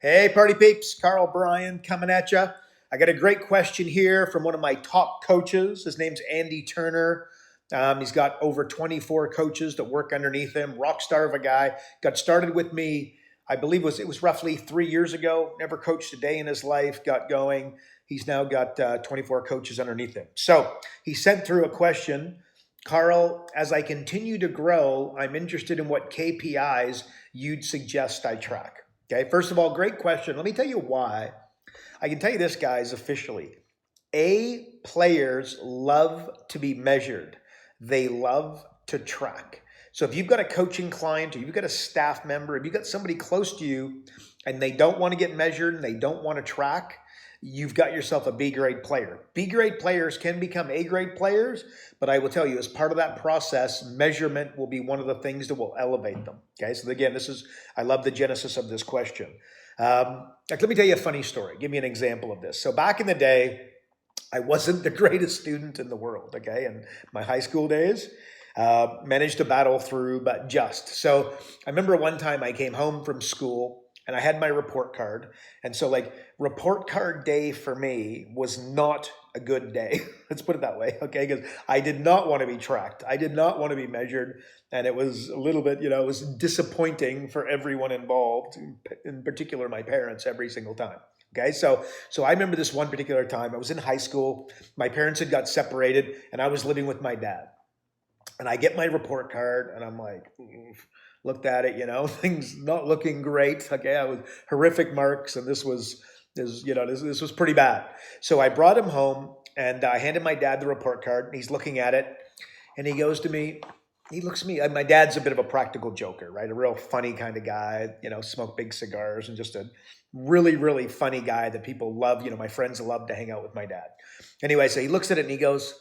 Hey, party peeps, Karl Bryan coming at you. I got a great question here from one of my top coaches. His name's Andy Turner. He's got over 24 coaches that work underneath him. Rock star of a guy. Got started with me, I believe it was roughly 3 years ago. Never coached a day in his life. Got going. He's now got 24 coaches underneath him. So he sent through a question. Karl, as I continue to grow, I'm interested in what KPIs you'd suggest I track. Okay, first of all, great question. Let me tell you why. I can tell you this, guys, officially. Players love to be measured. They love to track. So if you've got a coaching client or you've got a staff member, if you've got somebody close to you and they don't want to get measured and they don't want to track, you've got yourself a B grade player. B grade players can become A grade players, but I will tell you, as part of that process, measurement will be one of the things that will elevate them. Okay, so again, I love the genesis of this question. Let me tell you a funny story. Give me an example of this. So back in the day, I wasn't the greatest student in the world, okay, in my high school days. Managed to battle through, but just. So I remember one time I came home from school and I had my report card. And so report card day for me was not a good day. Let's put it that way, okay? Because I did not want to be tracked. I did not want to be measured. And it was a little bit, it was disappointing for everyone involved, in particular my parents, every single time. Okay, so I remember this one particular time. I was in high school. My parents had got separated and I was living with my dad. And I get my report card and I'm like, looked at it, things not looking great. Okay, I was horrific marks, and this was pretty bad. So I brought him home and I handed my dad the report card. And he's looking at it, and he goes to me. He looks at me. My dad's a bit of a practical joker, right? A real funny kind of guy. Smoke big cigars, and just a really, really funny guy that people love. My friends love to hang out with my dad. Anyway, so he looks at it and he goes,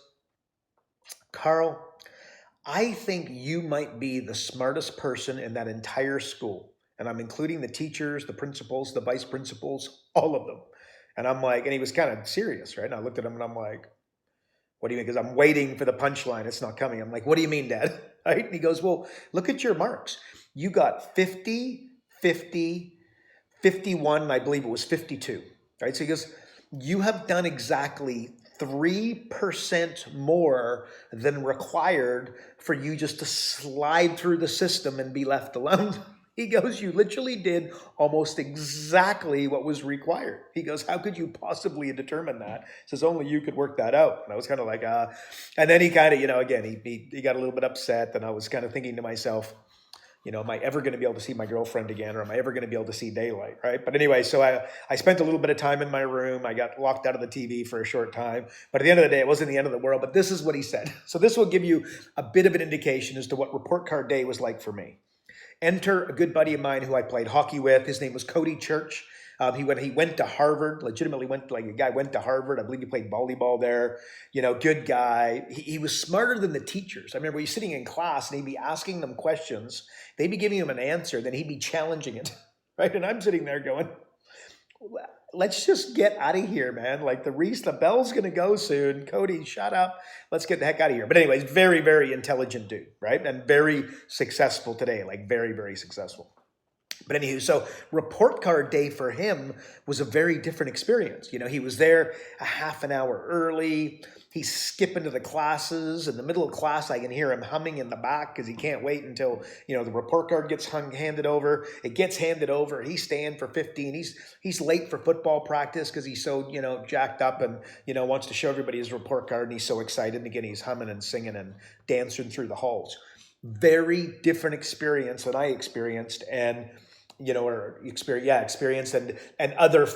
"Karl, I think you might be the smartest person in that entire school." And I'm including the teachers, the principals, the vice principals, all of them. And I'm like, and he was kind of serious, right? And I looked at him and I'm like, "What do you mean?" Because I'm waiting for the punchline. It's not coming. I'm like, "What do you mean, Dad?" Right? And he goes, "Well, look at your marks. You got 50, 50, 51, and I believe it was 52. Right? So he goes, "You have done exactly 3% more than required for you just to slide through the system and be left alone." He goes, "You literally did almost exactly what was required." He goes, "How could you possibly determine that?" He says, "Only you could work that out." And I was kind of like, and then he kind of, again, he got a little bit upset, and I was kind of thinking to myself, am I ever going to be able to see my girlfriend again, or am I ever going to be able to see daylight, right? But anyway, so I spent a little bit of time in my room. I got locked out of the TV for a short time. But at the end of the day, it wasn't the end of the world. But this is what he said. So this will give you a bit of an indication as to what report card day was like for me. Enter a good buddy of mine who I played hockey with. His name was Cody Church. He went to Harvard, legitimately went to Harvard. I believe he played volleyball there. Good guy. He was smarter than the teachers. I remember he was sitting in class and he'd be asking them questions. They'd be giving him an answer, then he'd be challenging it, right? And I'm sitting there going, "Let's just get out of here, man. The bell's going to go soon. Cody, shut up. Let's get the heck out of here." But anyways, very, very intelligent dude, right? And very successful today, very, very successful. But anywho, so report card day for him was a very different experience. He was there a half an hour early. He's skipping to the classes. In the middle of class, I can hear him humming in the back because he can't wait until, the report card gets handed over. It gets handed over. He's staying for 15. He's late for football practice because he's so, jacked up and, wants to show everybody his report card. And he's so excited. And again, he's humming and singing and dancing through the halls. Very different experience than I experienced. And experienced and other,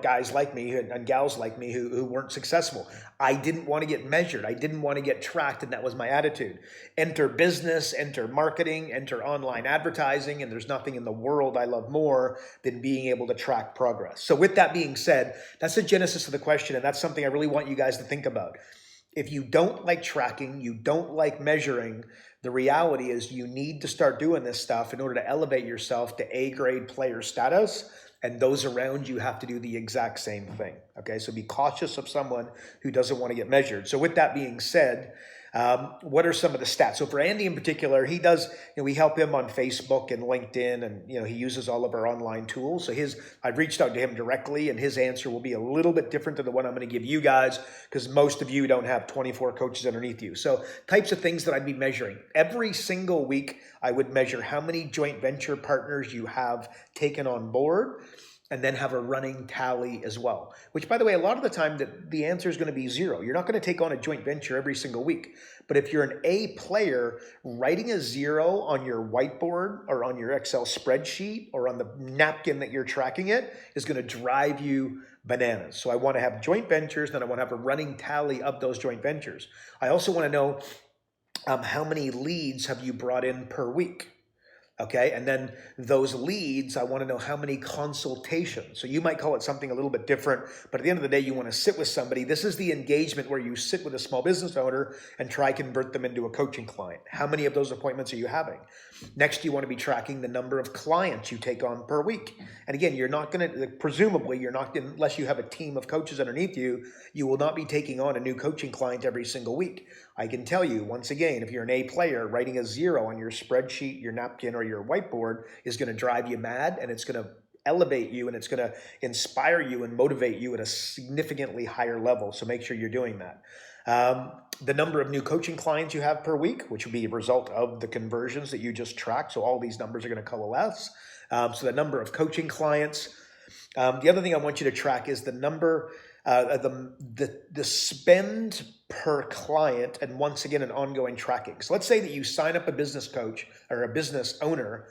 guys like me and gals like me who weren't successful. I didn't want to get measured. I didn't want to get tracked. And that was my attitude. Enter business, enter marketing, enter online advertising. And there's nothing in the world I love more than being able to track progress. So with that being said, that's the genesis of the question. And that's something I really want you guys to think about. If you don't like tracking, you don't like measuring, the reality is you need to start doing this stuff in order to elevate yourself to A grade player status, and those around you have to do the exact same thing. Okay, so be cautious of someone who doesn't want to get measured. So with that being said, What are some of the stats? So for Andy in particular, he does, we help him on Facebook and LinkedIn, and he uses all of our online tools. So I've reached out to him directly, and his answer will be a little bit different than the one I'm going to give you guys, because most of you don't have 24 coaches underneath you. So types of things that I'd be measuring. Every single week, I would measure how many joint venture partners you have taken on board, and then have a running tally as well. Which, by the way, a lot of the time the answer is going to be 0. You're not going to take on a joint venture every single week. But if you're an A player, writing a 0 on your whiteboard or on your Excel spreadsheet or on the napkin that you're tracking it is going to drive you bananas. So I want to have joint ventures, then I want to have a running tally of those joint ventures. I also want to know how many leads have you brought in per week. Okay, and then those leads, I want to know how many consultations. So you might call it something a little bit different, but at the end of the day, you want to sit with somebody. This is the engagement where you sit with a small business owner and try to convert them into a coaching client. How many of those appointments are you having? Next, you want to be tracking the number of clients you take on per week. And again, you're not going to, presumably, you're not going to, unless you have a team of coaches underneath you, you will not be taking on a new coaching client every single week. I can tell you, once again, if you're an A player, writing a 0 on your spreadsheet, your napkin, or your whiteboard is going to drive you mad, and it's going to elevate you, and it's going to inspire you and motivate you at a significantly higher level. So make sure you're doing that. The number of new coaching clients you have per week, which would be a result of the conversions that you just tracked. So all these numbers are going to coalesce. So the number of coaching clients. The other thing I want you to track is the number, the spend per client, and once again, an ongoing tracking. So let's say that you sign up a business coach or a business owner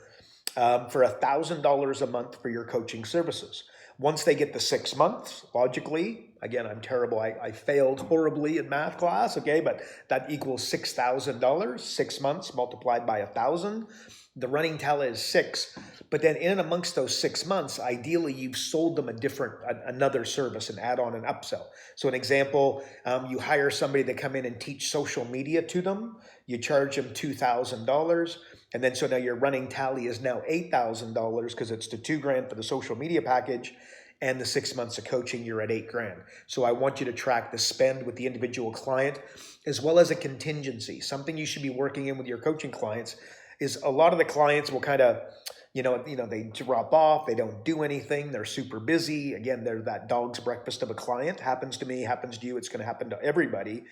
for $1,000 a month for your coaching services. Once they get the 6 months, logically, again, I'm terrible. I failed horribly in math class, okay, but that equals $6,000, 6 months multiplied by 1,000. The running tally is 6. But then in and amongst those 6 months, ideally, you've sold them another service, an add-on, an upsell. So an example, you hire somebody to come in and teach social media to them. You charge them $2,000. And then so now your running tally is now $8,000 because it's the $2,000 for the social media package, and the 6 months of coaching, you're at $8,000. So I want you to track the spend with the individual client, as well as a contingency. Something you should be working in with your coaching clients is a lot of the clients will kind of, they drop off, they don't do anything, they're super busy. Again, they're that dog's breakfast of a client. Happens to me, happens to you, it's going to happen to everybody.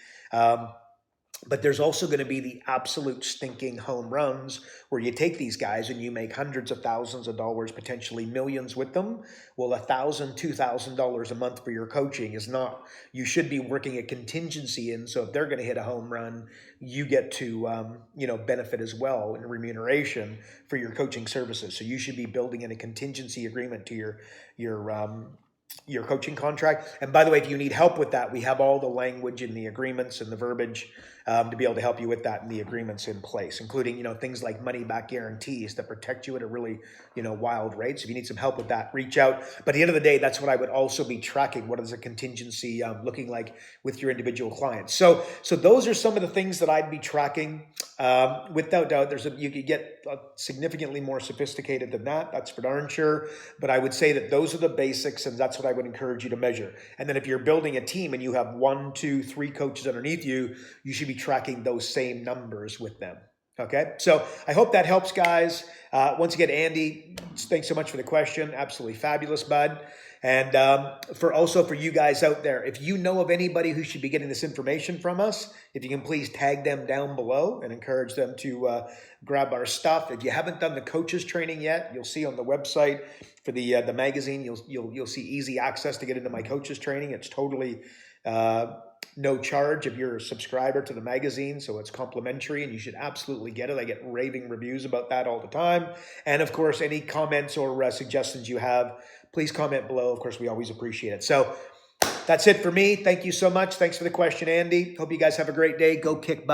But there's also going to be the absolute stinking home runs where you take these guys and you make hundreds of thousands of dollars, potentially millions with them. Well, $1,000, $2,000 a month for your coaching is not, you should be working a contingency in. So if they're going to hit a home run, you get to, benefit as well in remuneration for your coaching services. So you should be building in a contingency agreement to your coaching contract. And by the way, if you need help with that, we have all the language in the agreements and the verbiage to be able to help you with that and the agreements in place, including, things like money back guarantees that protect you at a really, wild rate. So if you need some help with that, reach out. But at the end of the day, that's what I would also be tracking. What is a contingency looking like with your individual clients? So those are some of the things that I'd be tracking. Without doubt, you could get significantly more sophisticated than that. That's for darn sure. But I would say that those are the basics, and that's what I would encourage you to measure. And then if you're building a team and you have 1, 2, 3 coaches underneath you, you should be tracking those same numbers with them. Okay, so I hope that helps, guys. Once again, Andy, thanks so much for the question. Absolutely fabulous, bud. And for you guys out there, if you know of anybody who should be getting this information from us, if you can please tag them down below and encourage them to grab our stuff. If you haven't done the coaches training yet, you'll see on the website for the magazine, you'll see easy access to get into my coaches training. It's totally no charge if you're a subscriber to the magazine, so it's complimentary and you should absolutely get it. I get raving reviews about that all the time. And of course, any comments or suggestions you have, please comment below. Of course, we always appreciate it. So that's it for me. Thank you so much. Thanks for the question, Andy. Hope you guys have a great day. Go kick butt.